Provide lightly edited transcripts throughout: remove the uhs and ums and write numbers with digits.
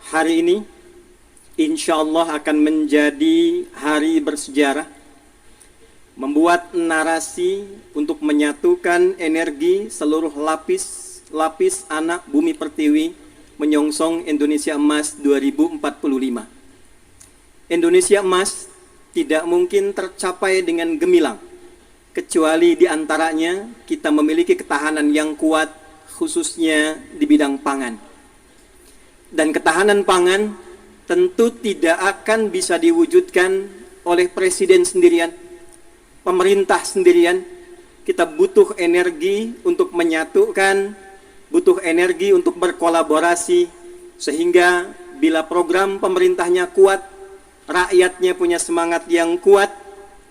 Hari ini insya Allah akan menjadi hari bersejarah, membuat narasi untuk menyatukan energi seluruh lapis anak bumi pertiwi menyongsong Indonesia Emas 2045. Indonesia Emas tidak mungkin tercapai dengan gemilang, kecuali diantaranya kita memiliki ketahanan yang kuat, khususnya di bidang pangan. Dan ketahanan pangan tentu tidak akan bisa diwujudkan oleh presiden sendirian, pemerintah sendirian. Kita butuh energi untuk menyatukan, butuh energi untuk berkolaborasi, sehingga bila program pemerintahnya kuat, rakyatnya punya semangat yang kuat,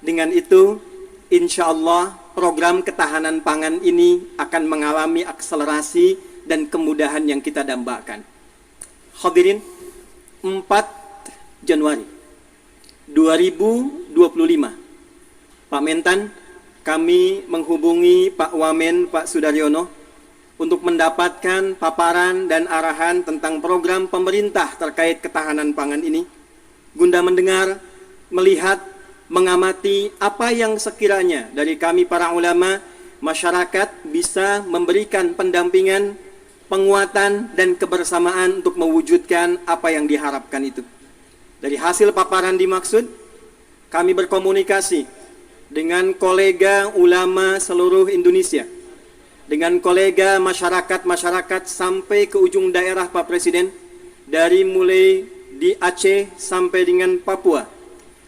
dengan itu insya Allah program ketahanan pangan ini akan mengalami akselerasi dan kemudahan yang kita dambakan. Hadirin, 4 Januari 2025, Pak Mentan, kami menghubungi Pak Wamen, Pak Sudaryono, untuk mendapatkan paparan dan arahan tentang program pemerintah terkait ketahanan pangan ini, guna mendengar, melihat, mengamati apa yang sekiranya dari kami para ulama, masyarakat bisa memberikan pendampingan, penguatan dan kebersamaan untuk mewujudkan apa yang diharapkan itu. Dari hasil paparan dimaksud, kami berkomunikasi dengan kolega ulama seluruh Indonesia, dengan kolega masyarakat sampai ke ujung daerah Pak Presiden, dari mulai di Aceh sampai dengan Papua.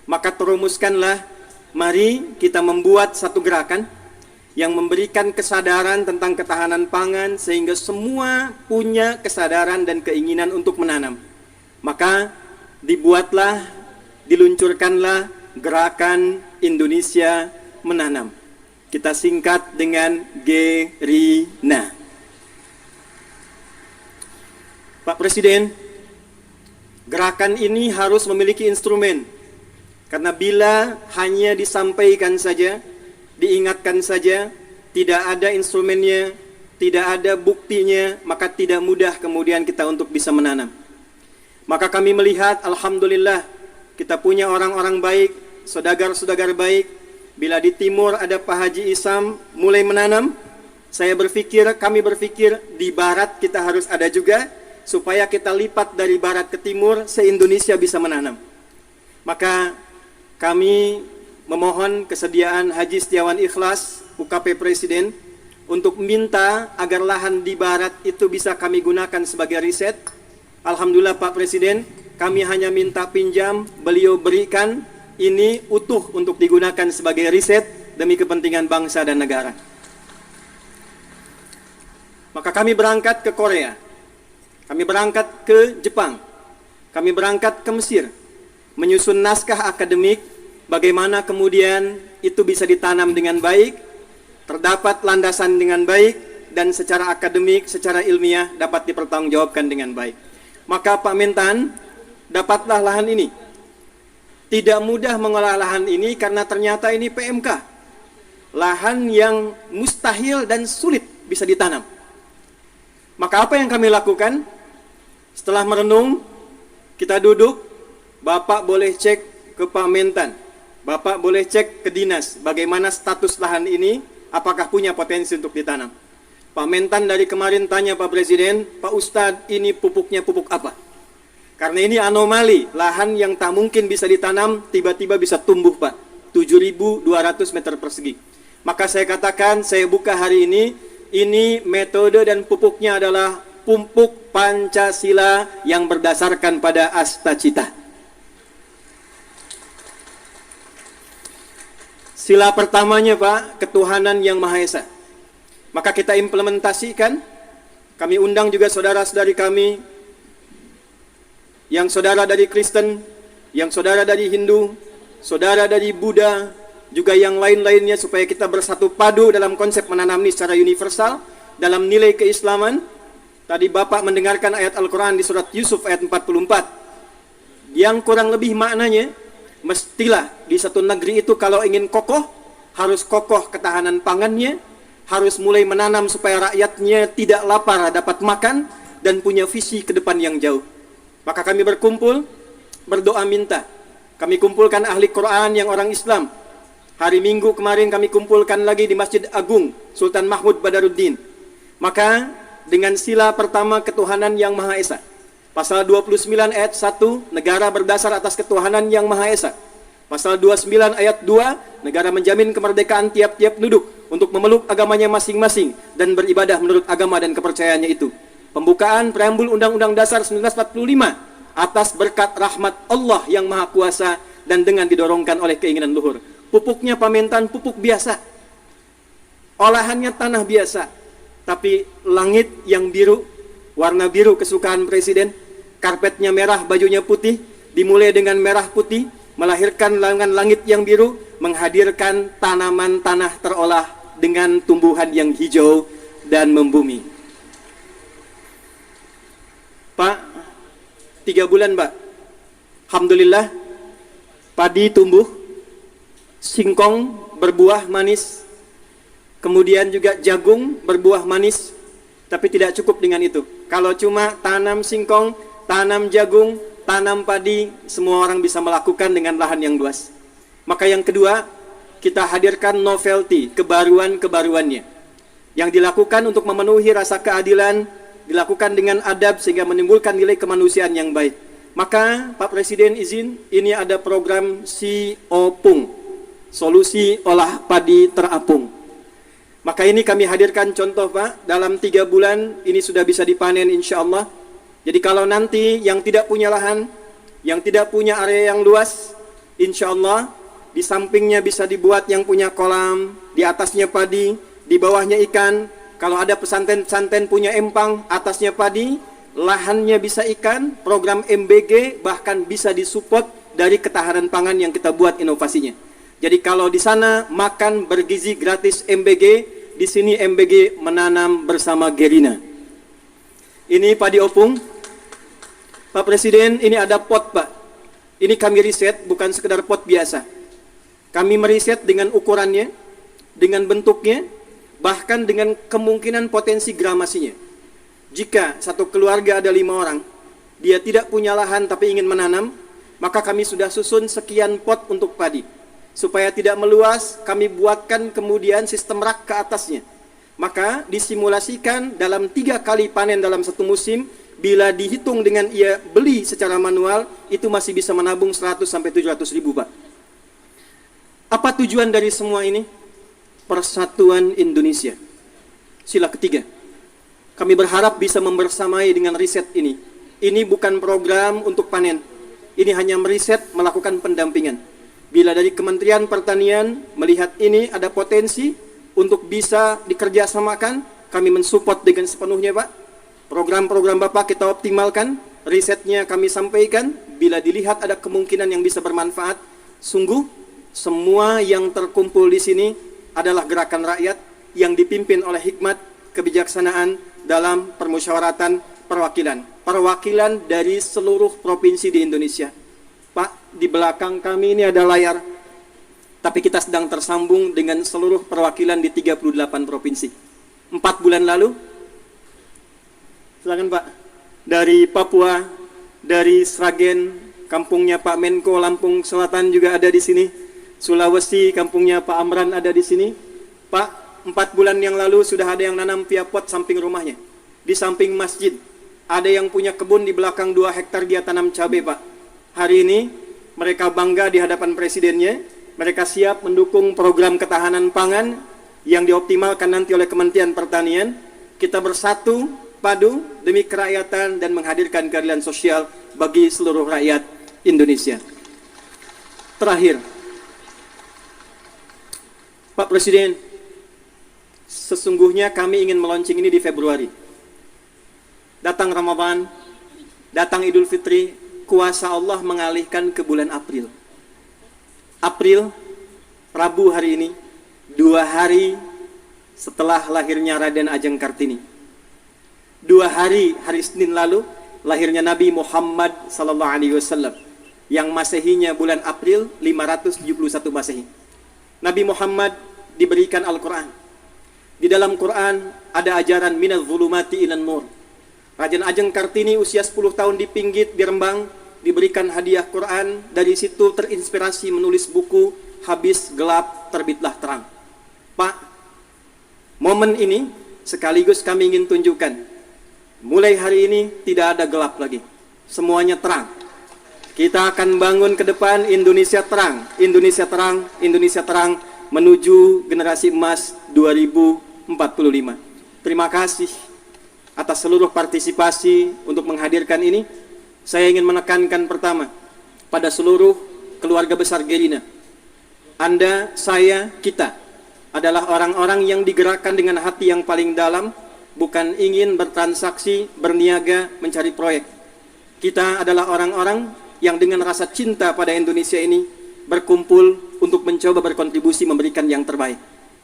Maka terumuskanlah, mari kita membuat satu gerakan yang memberikan kesadaran tentang ketahanan pangan sehingga semua punya kesadaran dan keinginan untuk menanam. Maka dibuatlah, diluncurkanlah gerakan Indonesia Menanam. Kita singkat dengan GERINA. Pak Presiden, gerakan ini harus memiliki instrumen, karena bila hanya disampaikan saja, diingatkan saja, tidak ada instrumennya, tidak ada buktinya, maka tidak mudah kemudian kita untuk bisa menanam. Maka kami melihat, alhamdulillah, kita punya orang-orang baik, saudagar-saudagar baik. Bila di timur ada Pak Haji Isam mulai menanam, kami berpikir di barat kita harus ada juga, supaya kita lipat dari barat ke timur, se-Indonesia bisa menanam. Maka kami memohon kesediaan Haji Setiawan Ikhlas, UKP Presiden, untuk minta agar lahan di barat itu bisa kami gunakan sebagai riset. Alhamdulillah Pak Presiden, kami hanya minta pinjam, beliau berikan, ini utuh untuk digunakan sebagai riset demi kepentingan bangsa dan negara. Maka kami berangkat ke Korea, kami berangkat ke Jepang, kami berangkat ke Mesir, menyusun naskah akademik, bagaimana kemudian itu bisa ditanam dengan baik, terdapat landasan dengan baik, dan secara akademik, secara ilmiah dapat dipertanggungjawabkan dengan baik. Maka Pak Mentan, dapatlah lahan ini. Tidak mudah mengolah lahan ini karena ternyata ini PMK. Lahan yang mustahil dan sulit bisa ditanam. Maka apa yang kami lakukan? Setelah merenung, kita duduk, Bapak boleh cek ke Pak Mentan, Bapak boleh cek ke dinas bagaimana status lahan ini, apakah punya potensi untuk ditanam. Pak Mentan dari kemarin tanya Pak Presiden, Pak Ustadz ini pupuknya pupuk apa? Karena ini anomali, lahan yang tak mungkin bisa ditanam tiba-tiba bisa tumbuh Pak, 7.200 meter persegi. Maka saya katakan, saya buka hari ini metode dan pupuknya adalah pupuk Pancasila yang berdasarkan pada Astacita. Sila pertamanya Pak, ketuhanan yang Maha Esa. Maka kita implementasikan, kami undang juga saudara-saudari kami, yang saudara dari Kristen, yang saudara dari Hindu, saudara dari Buddha, juga yang lain-lainnya, supaya kita bersatu padu dalam konsep menanam ini secara universal, dalam nilai keislaman. Tadi Bapak mendengarkan ayat Al-Quran di surat Yusuf ayat 44, yang kurang lebih maknanya, mestilah di satu negeri itu kalau ingin kokoh, harus kokoh ketahanan pangannya, harus mulai menanam supaya rakyatnya tidak lapar, dapat makan, dan punya visi ke depan yang jauh. Maka kami berkumpul, berdoa minta. Kami kumpulkan ahli Quran yang orang Islam. Hari Minggu kemarin kami kumpulkan lagi di Masjid Agung Sultan Mahmud Badaruddin. Maka dengan sila pertama ketuhanan yang Maha Esa. Pasal 29 ayat 1, negara berdasar atas ketuhanan yang Maha Esa. Pasal 29 ayat 2, negara menjamin kemerdekaan tiap-tiap penduduk untuk memeluk agamanya masing-masing dan beribadah menurut agama dan kepercayaannya itu. Pembukaan preambul Undang-Undang Dasar 1945 atas berkat rahmat Allah yang Maha Kuasa dan dengan didorongkan oleh keinginan luhur. Pupuknya Pamintan pupuk biasa, olahannya tanah biasa, tapi langit yang biru, warna biru kesukaan presiden, karpetnya merah, bajunya putih, dimulai dengan merah putih, melahirkan langit yang biru, menghadirkan tanaman tanah terolah dengan tumbuhan yang hijau dan membumi. Pak, 3 bulan Pak, alhamdulillah padi tumbuh, singkong berbuah manis, kemudian juga jagung berbuah manis. Tapi tidak cukup dengan itu. Kalau cuma tanam singkong, tanam jagung, tanam padi, semua orang bisa melakukan dengan lahan yang luas. Maka yang kedua, kita hadirkan novelty, kebaruan-kebaruannya, yang dilakukan untuk memenuhi rasa keadilan, dilakukan dengan adab sehingga menimbulkan nilai kemanusiaan yang baik. Maka Pak Presiden izin, ini ada program Si Opung, solusi olah padi terapung. Maka ini kami hadirkan contoh Pak, dalam 3 bulan ini sudah bisa dipanen insya Allah. Jadi kalau nanti yang tidak punya lahan, yang tidak punya area yang luas, insya Allah di sampingnya bisa dibuat yang punya kolam, di atasnya padi, di bawahnya ikan. Kalau ada pesantren-pesantren punya empang, atasnya padi, lahannya bisa ikan, program MBG bahkan bisa disupport dari ketahanan pangan yang kita buat inovasinya. Jadi kalau di sana makan bergizi gratis MBG, di sini MBG menanam bersama Gerina. Ini padi opung. Pak Presiden, ini ada pot Pak. Ini kami riset, bukan sekedar pot biasa. Kami meriset dengan ukurannya, dengan bentuknya, bahkan dengan kemungkinan potensi gramasinya. Jika satu keluarga ada 5 orang, dia tidak punya lahan tapi ingin menanam, maka kami sudah susun sekian pot untuk padi. Supaya tidak meluas, kami buatkan kemudian sistem rak ke atasnya. Maka disimulasikan dalam 3 kali panen dalam satu musim, bila dihitung dengan ia beli secara manual, itu masih bisa menabung 100-700 ribu Pak. Apa tujuan dari semua ini? Persatuan Indonesia. Sila ketiga. Kami berharap bisa membersamai dengan riset ini. Ini bukan program untuk panen. Ini hanya meriset, melakukan pendampingan. Bila dari Kementerian Pertanian melihat ini ada potensi untuk bisa dikerjasamakan, kami mensupport dengan sepenuhnya Pak. Program-program Bapak kita optimalkan, risetnya kami sampaikan. Bila dilihat ada kemungkinan yang bisa bermanfaat, sungguh semua yang terkumpul di sini adalah gerakan rakyat yang dipimpin oleh hikmat kebijaksanaan dalam permusyawaratan perwakilan. Perwakilan dari seluruh provinsi di Indonesia. Pak, di belakang kami ini ada layar, tapi kita sedang tersambung dengan seluruh perwakilan di 38 provinsi. 4 bulan lalu, silakan Pak, dari Papua, dari Sragen, kampungnya Pak Menko, Lampung Selatan juga ada di sini. Sulawesi, kampungnya Pak Amran ada di sini. Pak, 4 bulan yang lalu sudah ada yang nanam via pot samping rumahnya, di samping masjid. Ada yang punya kebun di belakang 2 hektar dia tanam cabai Pak. Hari ini mereka bangga di hadapan presidennya, mereka siap mendukung program ketahanan pangan yang dioptimalkan nanti oleh Kementerian Pertanian. Kita bersatu padu demi kerakyatan dan menghadirkan keadilan sosial bagi seluruh rakyat Indonesia. Terakhir, Pak Presiden, sesungguhnya kami ingin meluncing ini di Februari. Datang Ramadan, datang Idul Fitri, kuasa Allah mengalihkan ke bulan April. April, Rabu hari ini, 2 hari setelah lahirnya Raden Ajeng Kartini. 2 hari, hari Senin lalu, lahirnya Nabi Muhammad SAW, yang Masehinya bulan April 571 Masehi. Nabi Muhammad diberikan Al-Quran. Di dalam Quran ada ajaran minaz zulumati ilan nur. Raden Ajeng Kartini usia 10 tahun di Pinggit, di Rembang, diberikan hadiah Quran. Dari situ terinspirasi menulis buku Habis Gelap Terbitlah Terang. Pak, momen ini sekaligus kami ingin tunjukkan, mulai hari ini tidak ada gelap lagi, semuanya terang. Kita akan bangun ke depan Indonesia terang, Indonesia terang, Indonesia terang, menuju generasi emas 2045. Terima kasih atas seluruh partisipasi untuk menghadirkan ini. Saya ingin menekankan pertama pada seluruh keluarga besar Gerina. Anda, saya, kita adalah orang-orang yang digerakkan dengan hati yang paling dalam, bukan ingin bertransaksi, berniaga, mencari proyek. Kita adalah orang-orang yang dengan rasa cinta pada Indonesia ini berkumpul untuk mencoba berkontribusi memberikan yang terbaik.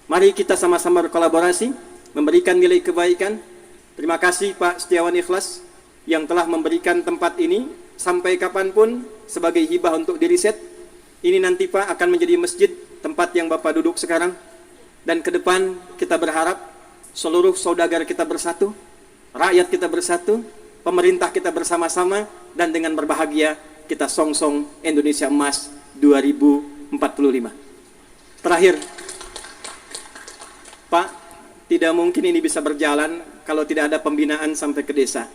Mari kita sama-sama berkolaborasi, memberikan nilai kebaikan. Terima kasih Pak Setiawan Ikhlas yang telah memberikan tempat ini sampai kapanpun sebagai hibah untuk diriset. Ini nanti Pak akan menjadi masjid, tempat yang Bapak duduk sekarang. Dan ke depan kita berharap seluruh saudagar kita bersatu, rakyat kita bersatu, pemerintah kita bersama-sama, dan dengan berbahagia kita songsong Indonesia Emas 2045. Terakhir, Pak, tidak mungkin ini bisa berjalan kalau tidak ada pembinaan sampai ke desa.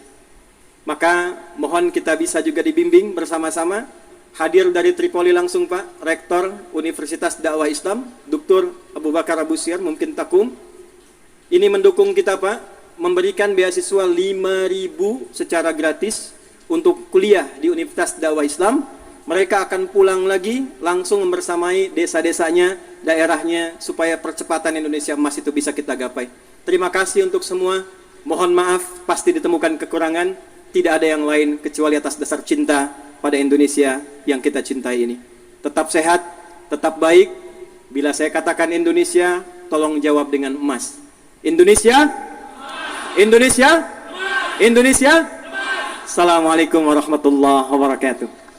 Maka mohon kita bisa juga dibimbing bersama-sama. Hadir dari Tripoli langsung Pak, Rektor Universitas Dakwah Islam, Dr. Abu Bakar Abu Syir, mungkin Takum. Ini mendukung kita Pak, memberikan beasiswa 5.000 secara gratis untuk kuliah di Universitas Dakwah Islam. Mereka akan pulang lagi langsung membersamai desa-desanya, daerahnya, supaya percepatan Indonesia Emas itu bisa kita gapai. Terima kasih untuk semua. Mohon maaf, pasti ditemukan kekurangan. Tidak ada yang lain kecuali atas dasar cinta pada Indonesia yang kita cintai ini. Tetap sehat, tetap baik. Bila saya katakan Indonesia, tolong jawab dengan emas. Indonesia? Indonesia? Indonesia? Assalamualaikum warahmatullahi wabarakatuh.